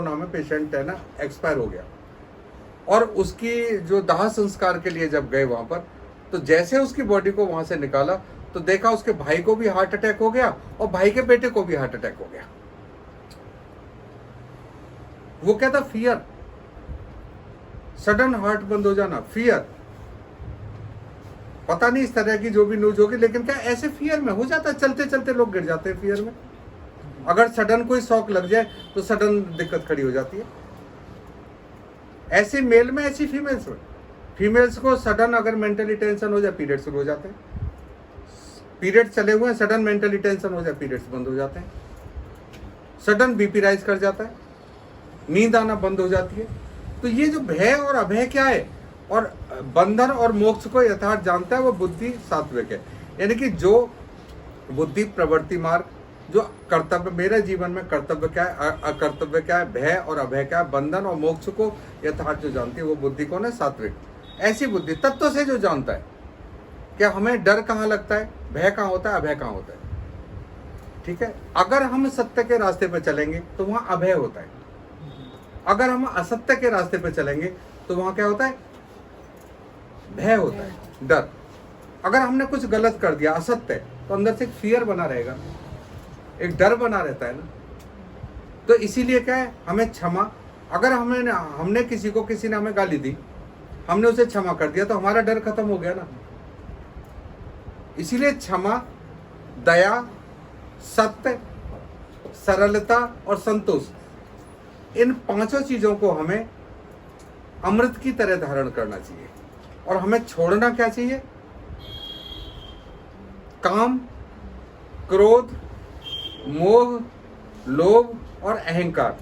नाम है पेशेंट है ना, एक्सपायर हो गया और उसकी जो दाह संस्कार के लिए जब गए वहां पर, तो जैसे उसकी बॉडी को वहां से निकाला तो देखा उसके भाई को भी हार्ट अटैक हो गया और भाई के बेटे को भी हार्ट अटैक हो गया। वो क्या था? फियर, सडन हार्ट बंद हो जाना, फियर। पता नहीं इस तरह की जो भी न्यूज होगी, लेकिन क्या ऐसे फियर में हो जाता है, चलते चलते लोग गिर जाते हैं फियर में। अगर सडन कोई शॉक लग जाए तो सडन दिक्कत खड़ी हो जाती है। ऐसे मेल में, ऐसी फीमेल्स में। फीमेल्स को सडन अगर मेंटली टेंशन हो जाए, पीरियड शुरू हो जाते हैं। पीरियड चले हुए हैं, सडन मेंटली टेंशन हो जाए, पीरियड्स बंद हो जाते हैं। सडन बीपी राइज कर जाता है, नींद आना बंद हो जाती है। तो ये जो भय और अभय क्या है, और बंधन और मोक्ष को यथार्थ जानता है, वो बुद्धि सात्विक है। यानी कि जो बुद्धि प्रवृत्ति मार्ग, जो कर्तव्य, मेरे जीवन में कर्तव्य क्या है, अकर्तव्य क्या है, भय और अभय क्या है, बंधन और मोक्ष को यथार्थ जो जानती है, वो बुद्धि कौन है? सात्विक। ऐसी बुद्धि तत्व से जो जानता है कि हमें डर कहाँ लगता है, भय कहाँ होता है, अभय कहाँ होता है। ठीक है, अगर हम सत्य के रास्ते पे चलेंगे तो वहां अभय होता है, अगर हम असत्य के रास्ते पे चलेंगे तो वहां क्या होता है? भय होता है, डर। अगर हमने कुछ गलत कर दिया, असत्य, तो अंदर से एक फियर बना रहेगा, एक डर बना रहता है ना। तो इसीलिए क्या है, हमें क्षमा, अगर हमने किसी ने हमें गाली दी, हमने उसे क्षमा कर दिया तो हमारा डर खत्म हो गया ना। इसीलिए क्षमा, दया, सत्य, सरलता और संतोष, इन पांचों चीजों को हमें अमृत की तरह धारण करना चाहिए। और हमें छोड़ना क्या चाहिए? काम, क्रोध, मोह, लोभ और अहंकार।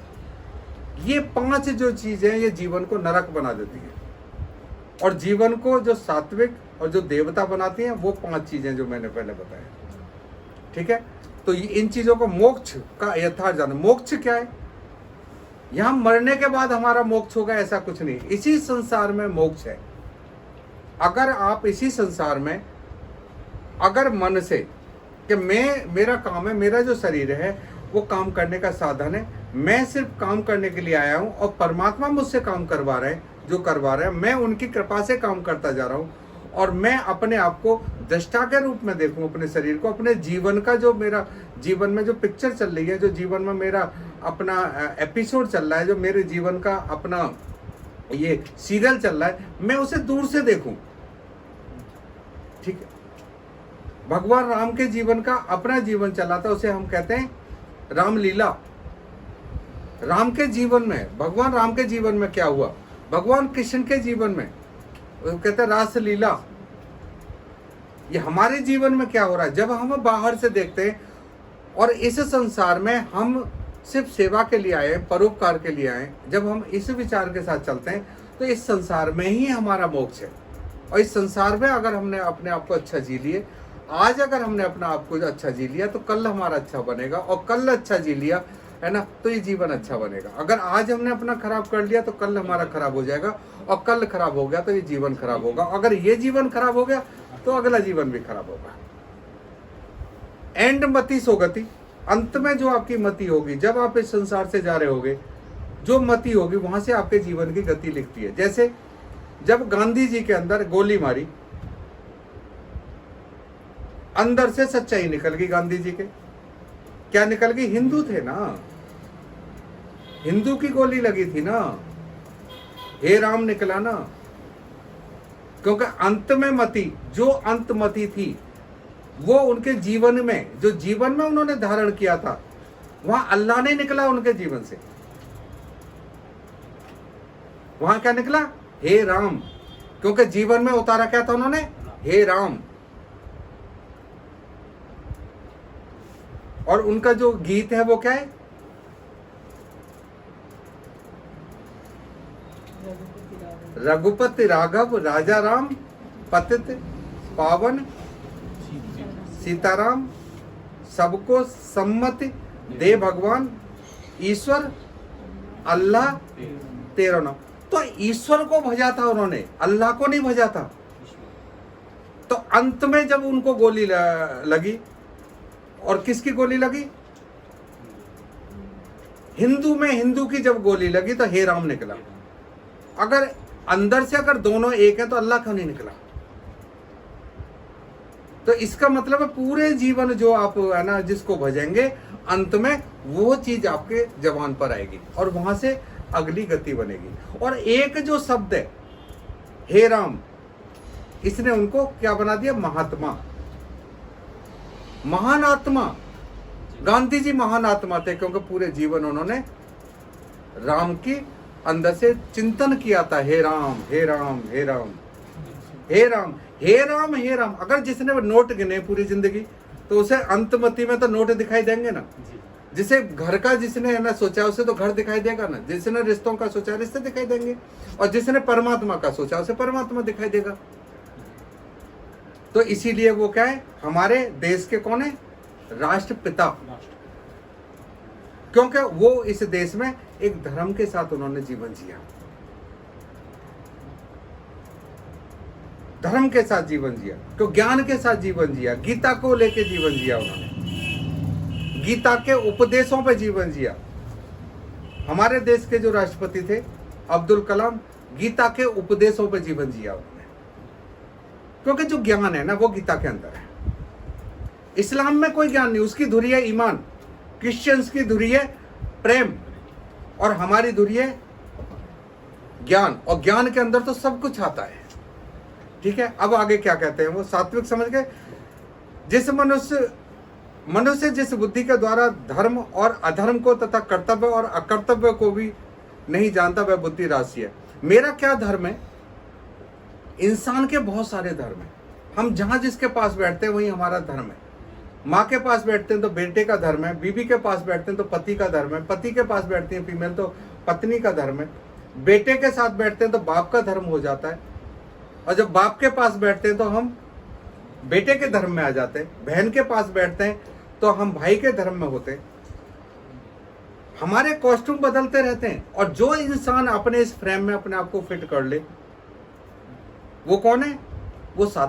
ये पांच जो चीजें, ये जीवन को नरक बना देती है। और जीवन को जो सात्विक और जो देवता बनाती हैं, वो पांच चीजें जो मैंने पहले बताया। ठीक है, तो इन चीजों को, मोक्ष का यथार्थ जाना। मोक्ष क्या है? यहां मरने के बाद हमारा मोक्ष होगा, ऐसा कुछ नहीं। इसी संसार में मोक्ष है। अगर आप इसी संसार में, अगर मन से कि मेरा काम है, मेरा जो शरीर है वो काम करने का साधन है, मैं सिर्फ काम करने के लिए आया हूं और परमात्मा मुझसे काम करवा रहे हैं, जो करवा रहे हैं, मैं उनकी कृपा से काम करता जा रहा हूं। और मैं अपने आप को दृष्टा के रूप में देखूं, अपने शरीर को, अपने जीवन का, जो मेरा जीवन में जो पिक्चर चल रही है, जो जीवन में मेरा अपना एपिसोड चल रहा है, जो मेरे जीवन का अपना ये सीरियल चल रहा है, मैं उसे दूर से देखूं। ठीक है, भगवान राम के जीवन का अपना जीवन चला था, उसे हम कहते हैं रामलीला। राम के जीवन में, भगवान राम के जीवन में क्या हुआ, भगवान कृष्ण के जीवन में, वो कहते हैं रासलीला। ये हमारे जीवन में क्या हो रहा है, जब हम बाहर से देखते हैं और इस संसार में हम सिर्फ सेवा के लिए आए, परोपकार के लिए आए, जब हम इस विचार के साथ चलते हैं तो इस संसार में ही हमारा मोक्ष है। और इस संसार में अगर हमने अपने आप को अच्छा जी लिए, आज अगर हमने अपना आप को अच्छा जी लिया, तो कल हमारा अच्छा बनेगा, और कल अच्छा जी लिया है ना, तो ये जीवन अच्छा बनेगा। अगर आज हमने अपना खराब कर लिया तो कल हमारा खराब हो जाएगा, और कल खराब हो गया तो ये जीवन खराब होगा। अगर ये जीवन खराब हो गया तो अगला जीवन भी खराब होगा। एंड मति सोगति, अंत में जो आपकी मति होगी, जब आप इस संसार से जा रहे होगे, जो मति होगी वहां से आपके जीवन की गति लिखती है। जैसे जब गांधी जी के अंदर गोली मारी, अंदर से सच्चाई निकल गई गांधी जी के। क्या निकल गई? हिंदू थे ना, हिंदू की गोली लगी थी ना, हे राम निकला ना। क्योंकि अंत में मति, जो अंत मति थी, वो उनके जीवन में, जो जीवन में उन्होंने धारण किया था, वहां अल्लाह नहीं निकला उनके जीवन से। वहां क्या निकला? हे राम। क्योंकि जीवन में उतारा क्या था उन्होंने? हे राम। और उनका जो गीत है वो क्या है? रघुपति राघव राजा राम, पतित पावन सीताराम, सबको सम्मति दे भगवान, ईश्वर अल्लाह तेरा नाम। तो ईश्वर को भजा था उन्होंने, अल्लाह को नहीं भजा था। तो अंत में जब उनको गोली लगी, और किसकी गोली लगी? हिंदू में हिंदू की जब गोली लगी तो हे राम निकला। अगर अंदर से अगर दोनों एक है तो अल्लाह क्यों नहीं निकला? तो इसका मतलब है पूरे जीवन जो आप है ना जिसको भजेंगे, अंत में वो चीज आपके जबान पर आएगी और वहां से अगली गति बनेगी। और एक जो शब्द है हे राम, इसने उनको क्या बना दिया? महात्मा, महान आत्मा। गांधी जी महान आत्मा थे क्योंकि पूरे जीवन उन्होंने राम की अंदर से चिंतन किया था। हे राम हे राम हे राम हे राम हे राम हे राम। अगर जिसने वो नोट गिने पूरी जिंदगी तो उसे अंतमति में तो नोट दिखाई देंगे ना। जिसे घर का जिसने है ना सोचा उसे तो घर दिखाई देगा ना। जिसने रिश्तों का सोचा रिश्ते दिखाई देंगे, और जिसने परमात्मा का सोचा उसे परमात्मा दिखाई देगा। तो इसीलिए वो क्या है? हमारे देश के कौन है? राष्ट्रपिता। क्योंकि वो इस देश में एक धर्म के साथ उन्होंने जीवन जिया, धर्म के साथ जीवन जिया, तो ज्ञान के साथ जीवन जिया, गीता को लेके जीवन जिया उन्होंने, गीता के उपदेशों पे जीवन जिया। हमारे देश के जो राष्ट्रपति थे अब्दुल कलाम, गीता के उपदेशों पे जीवन जिया उन्होंने। क्योंकि जो ज्ञान है ना वो गीता के अंदर है। इस्लाम में कोई ज्ञान नहीं, उसकी धुरी है ईमान, क्रिश्चियंस की धुरी है प्रेम, और हमारी धुरी है ज्ञान। और ज्ञान के अंदर तो सब कुछ आता है। ठीक है, अब आगे क्या कहते हैं वो? सात्विक समझ के, जिस मनुष्य जिस बुद्धि के द्वारा धर्म और अधर्म को तथा कर्तव्य और अकर्तव्य को भी नहीं जानता, वह बुद्धि राशि है। मेरा क्या धर्म है? इंसान के बहुत सारे धर्म है। हम जहां जिसके पास बैठते हैं वही हमारा धर्म है। माँ के पास बैठते हैं तो बेटे का धर्म है, बीवी के पास बैठते हैं तो पति का धर्म है, पति के पास बैठती है फीमेल तो पत्नी का धर्म है, बेटे के साथ बैठते हैं तो बाप का धर्म हो जाता है, और जब बाप के पास बैठते हैं तो हम बेटे के धर्म में आ जाते हैं, बहन के पास बैठते हैं तो हम भाई के धर्म में होते हैं। हमारे कॉस्ट्यूम बदलते रहते हैं, और जो इंसान अपने इस फ्रेम में अपने आप को फिट कर ले वो कौन है? वो